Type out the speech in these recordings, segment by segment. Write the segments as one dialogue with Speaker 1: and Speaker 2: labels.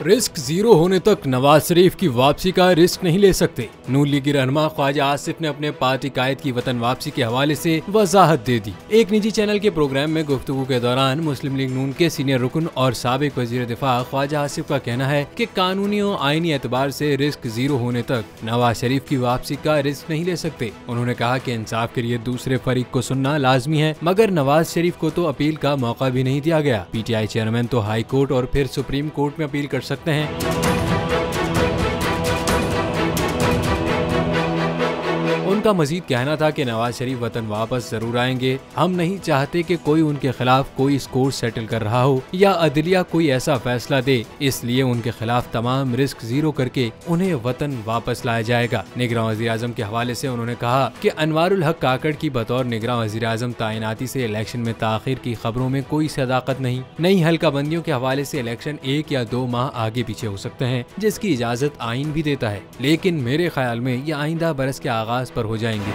Speaker 1: Risk zero होने तक नवाज शरीफ की वापसी का रिस्क नहीं ले सकते। नून लीगी रहनुमा ख्वाजा आसिफ ने अपने पार्टी कायद की वतन वापसी के हवाले से वजाहत दे दी। एक निजी चैनल के प्रोग्राम में गुफ्तगू के दौरान मुस्लिम लीग नून के सीनियर रुकन और साबिक वजीर दिफा ख्वाजा आसिफ का कहना है कि कानूनी और आईनी एतबार से रिस्क जीरो होने तक नवाज शरीफ की वापसी का रिस्क नहीं ले सकते। उन्होंने कहा कि इंसाफ के लिए दूसरे फरीक को सुनना लाजमी है, मगर नवाज शरीफ को तो अपील का मौका भी नहीं दिया गया। PTI चेयरमैन तो हाई कोर्ट और फिर सुप्रीम कोर्ट में अपील कर सकते हैं। उनका मजीद कहना था कि नवाज शरीफ वतन वापस जरूर आएंगे। हम नहीं चाहते कि कोई उनके खिलाफ कोई स्कोर सेटल कर रहा हो या अदलिया कोई ऐसा फैसला दे, इसलिए उनके खिलाफ तमाम रिस्क जीरो करके उन्हें वतन वापस लाया जाएगा। निगरान वज़ीर आज़म के हवाले से उन्होंने कहा कि अनवारुल हक काकड़ की बतौर निगरान वज़ीर आज़म तैनाती से इलेक्शन में ताखिर की खबरों में कोई सदाकत नहीं। नई हल्का बंदियों के हवाले से इलेक्शन 1 या 2 माह आगे पीछे हो सकते हैं, जिसकी इजाजत आइन भी देता है, लेकिन मेरे ख्याल में ये आइंदा बरस के आगाज पर हो जाएंगे।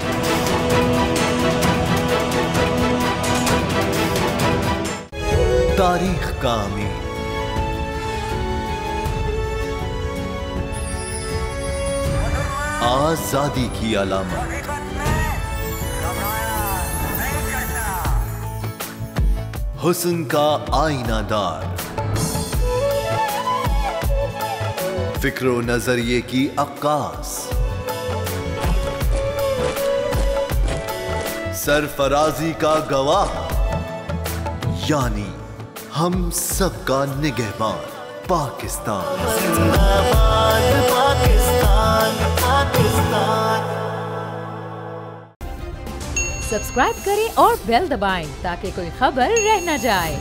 Speaker 2: तारीख का अमीर, आजादी की अलामत, हुस्न का आईनादार, फिक्रो नजरिए की अक्कास, सरफराजी का गवाह, यानी हम सबका निगहबान पाकिस्तान।
Speaker 3: सब्सक्राइब करें और बेल दबाएं ताकि कोई खबर रह न जाए।